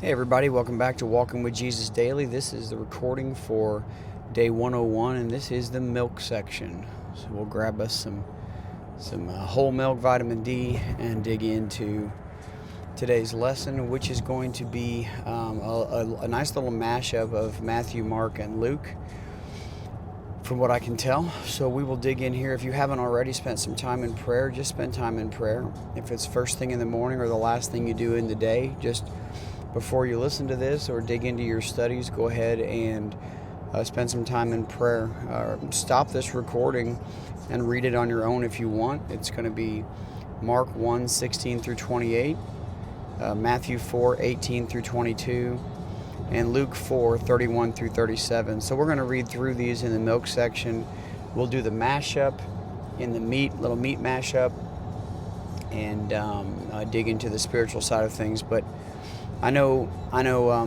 Hey everybody, welcome back to Walking with Jesus Daily. This is the recording for day 101, and this is the milk section. So we'll grab us some whole milk, vitamin D, and dig into today's lesson, which is going to be a nice little mashup of Matthew, Mark, and Luke, from what I can tell. So we will dig in here. If you haven't already spent some time in prayer, just spend time in prayer. If it's first thing in the morning or the last thing you do in the day, just before you listen to this or dig into your studies, go ahead and spend some time in prayer. Stop this recording and read it on your own if you want. It's going to be Mark 1:16 through 28, Matthew 4:18 through 22, and Luke 4:31 through 37. So we're going to read through these in the milk section. We'll do the mashup in the little meat mashup, and dig into the spiritual side of things. But I know.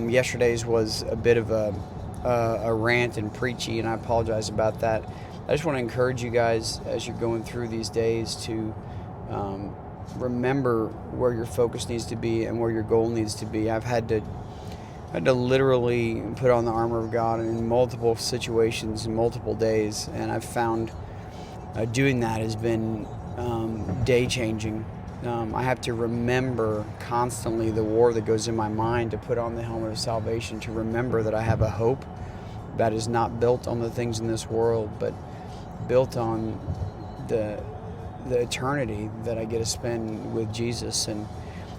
Yesterday's was a bit of a rant and preachy, and I apologize about that. I just want to encourage you guys as you're going through these days to remember where your focus needs to be and where your goal needs to be. I've had to literally put on the armor of God in multiple situations in multiple days, and I've found doing that has been day changing. I have to remember constantly the war that goes in my mind, to put on the helmet of salvation, to remember that I have a hope that is not built on the things in this world, but built on the eternity that I get to spend with Jesus. And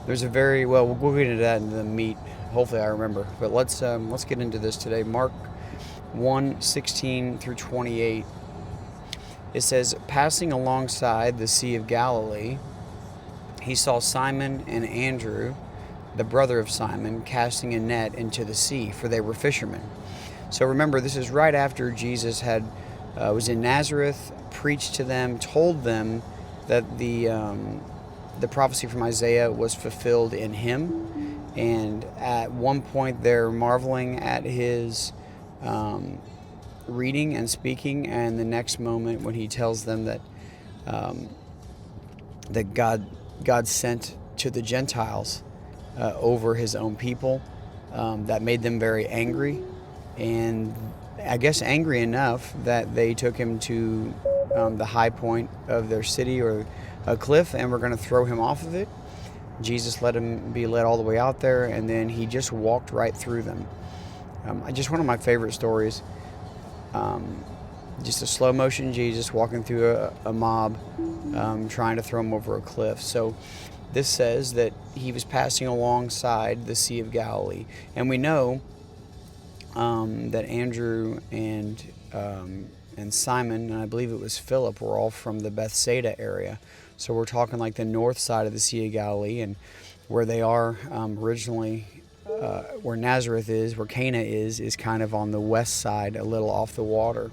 there's we'll get into that in the meat. Hopefully I remember. But let's get into this today. Mark 1:16 through 28. It says, "Passing alongside the Sea of Galilee, he saw Simon and Andrew, the brother of Simon, casting a net into the sea, for they were fishermen." So remember, this is right after Jesus was in Nazareth, preached to them, told them that the prophecy from Isaiah was fulfilled in him. And at one point they're marveling at his reading and speaking, and the next moment when he tells them that God sent to the Gentiles over his own people, that made them very angry, and I guess angry enough that they took him to the high point of their city, or a cliff, and were going to throw him off of it. Jesus let him be led all the way out there, and then he just walked right through them. Just one of my favorite stories. Just a slow motion Jesus walking through a mob, trying to throw him over a cliff. So this says that he was passing alongside the Sea of Galilee. And we know that Andrew and Simon, and I believe it was Philip, were all from the Bethsaida area. So we're talking like the north side of the Sea of Galilee, and where they are originally, where Nazareth is, where Cana is kind of on the west side, a little off the water.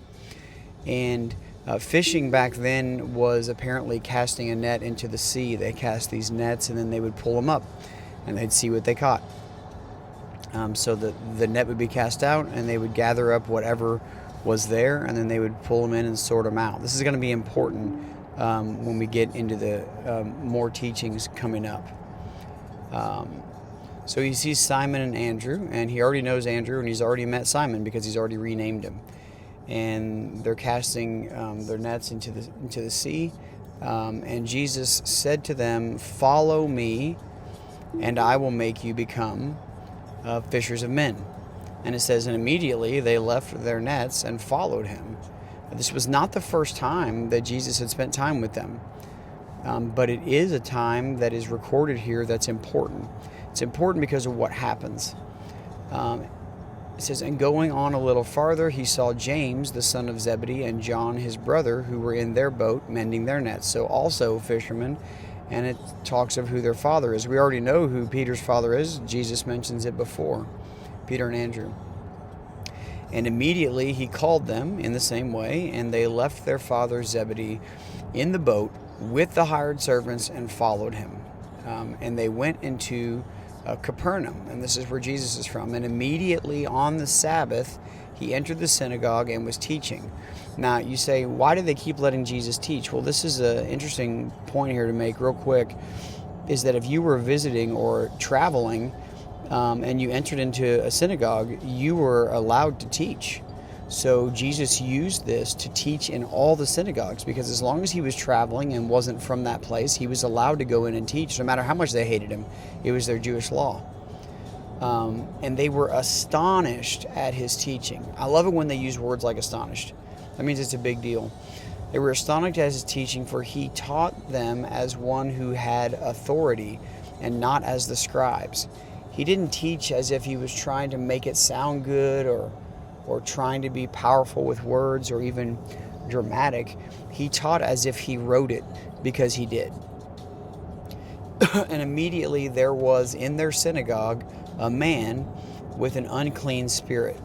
And fishing back then was apparently casting a net into the sea. They cast these nets, and then they would pull them up, and they'd see what they caught. So the net would be cast out, and they would gather up whatever was there, and then they would pull them in and sort them out. This is going to be important when we get into the more teachings coming up. So he sees Simon and Andrew, and he already knows Andrew, and he's already met Simon because he's already renamed him. And they're casting their nets into the sea. And Jesus said to them, "Follow me, and I will make you become fishers of men." And it says, and immediately they left their nets and followed him. This was not the first time that Jesus had spent time with them. But it is a time that is recorded here that's important. It's important because of what happens. It says, "And going on a little farther, he saw James, the son of Zebedee, and John, his brother, who were in their boat mending their nets." So also fishermen, and it talks of who their father is. We already know who Peter's father is. Jesus mentions it before, Peter and Andrew. "And immediately he called them in the same way, and they left their father Zebedee in the boat with the hired servants and followed him. And they went into Capernaum," and this is where Jesus is from. "And immediately on the Sabbath he entered the synagogue and was teaching." Now you say, why do they keep letting Jesus teach? Well, this is an interesting point here to make real quick, is that if you were visiting or traveling, and you entered into a synagogue, you were allowed to teach. So Jesus used this to teach in all the synagogues, because as long as he was traveling and wasn't from that place, he was allowed to go in and teach, no matter how much they hated him. It was their Jewish law. And they were astonished at his teaching. I love it when they use words like astonished. That means it's a big deal. They were astonished at his teaching, for he taught them as one who had authority and not as the scribes. He didn't teach as if he was trying to make it sound good or trying to be powerful with words or even dramatic. He taught as if he wrote it, because he did. And immediately there was in their synagogue a man with an unclean spirit.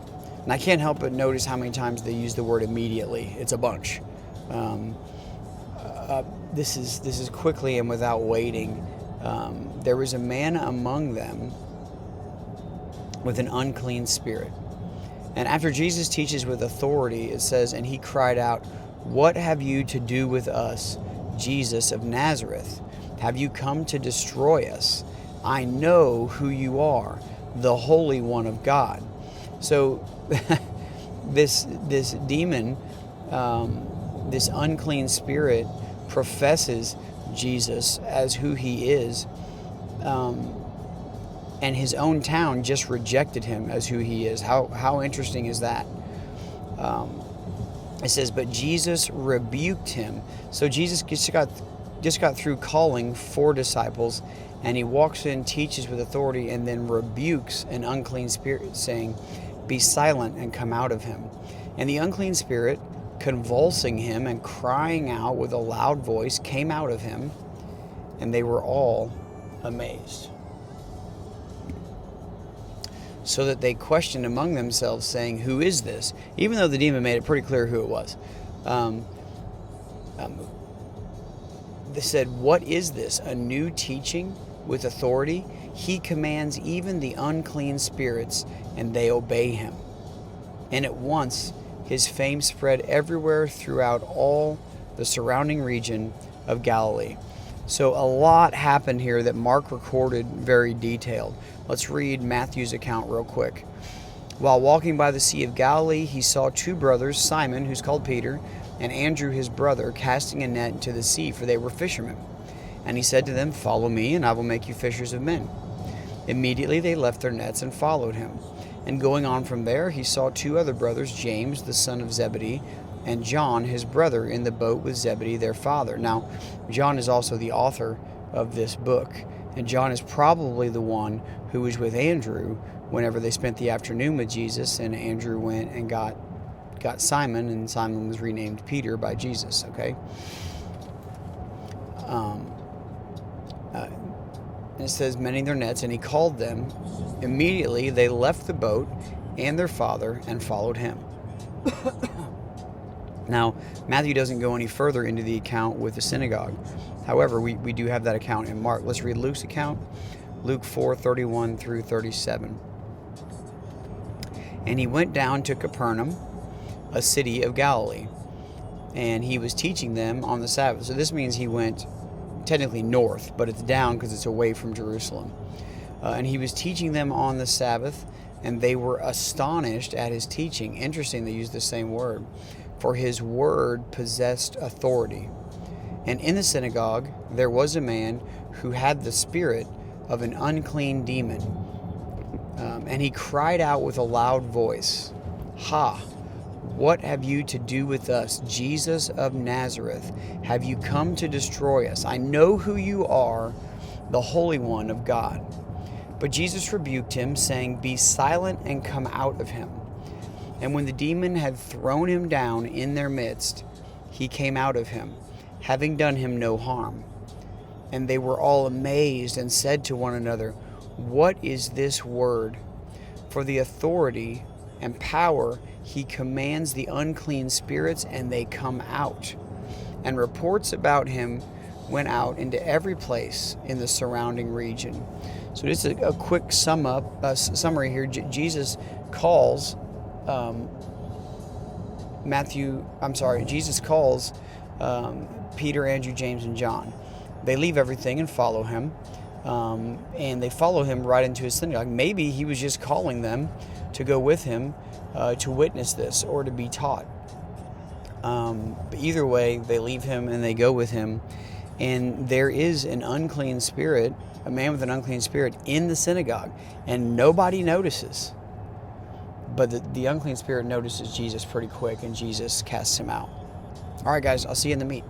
And I can't help but notice how many times they use the word immediately. It's a bunch. This is quickly and without waiting. There was a man among them with an unclean spirit. And after Jesus teaches with authority, it says, and he cried out, "What have you to do with us, Jesus of Nazareth? Have you come to destroy us? I know who you are, the Holy One of God." So this demon, this unclean spirit, professes Jesus as who he is, and his own town just rejected him as who he is. How interesting is that? It says, but Jesus rebuked him. So Jesus just got through calling 4 disciples, and he walks in, teaches with authority, and then rebukes an unclean spirit, saying, "Be silent and come out of him." And the unclean spirit, convulsing him and crying out with a loud voice, came out of him, and they were all amazed. So that they questioned among themselves, saying, "Who is this?" Even though the demon made it pretty clear who it was. They said, "What is this? A new teaching with authority? He commands even the unclean spirits, and they obey him." And at once his fame spread everywhere throughout all the surrounding region of Galilee. So a lot happened here that Mark recorded very detailed. Let's read Matthew's account real quick. While walking by the Sea of Galilee, he saw 2 brothers, Simon, who's called Peter, and Andrew his brother, casting a net into the sea, for they were fishermen. And he said to them, "Follow me, and I will make you fishers of men." Immediately they left their nets and followed him. And going on from there, he saw 2 other brothers, James, the son of Zebedee, and John, his brother, in the boat with Zebedee, their father. Now, John is also the author of this book, and John is probably the one who was with Andrew whenever they spent the afternoon with Jesus, and Andrew went and got Simon, and Simon was renamed Peter by Jesus, okay? And it says, mending their nets, and he called them. Immediately they left the boat and their father and followed him. Now, Matthew doesn't go any further into the account with the synagogue. However, we do have that account in Mark. Let's read Luke's account, Luke 4:31 through 37. And he went down to Capernaum, a city of Galilee, and he was teaching them on the Sabbath. So this means he went technically north, but it's down because it's away from Jerusalem. And he was teaching them on the Sabbath, and they were astonished at his teaching. Interesting, they use the same word. For his word possessed authority. And in the synagogue there was a man who had the spirit of an unclean demon. And he cried out with a loud voice, "Ha! What have you to do with us, Jesus of Nazareth? Have you come to destroy us? I know who you are, the Holy One of God." But Jesus rebuked him, saying, "Be silent and come out of him." And when the demon had thrown him down in their midst, he came out of him, having done him no harm. And they were all amazed and said to one another, "What is this word? For the authority and power he commands the unclean spirits, and they come out." And reports about him went out into every place in the surrounding region. So just a quick summary here. Jesus calls Jesus calls Peter, Andrew, James, and John. They leave everything and follow him. and they follow him right into his synagogue. Maybe he was just calling them to go with him to witness this or to be taught. But either way, they leave him and they go with him. And there is an unclean spirit, a man with an unclean spirit in the synagogue, and nobody notices. But the unclean spirit notices Jesus pretty quick, and Jesus casts him out. All right, guys, I'll see you in the meet.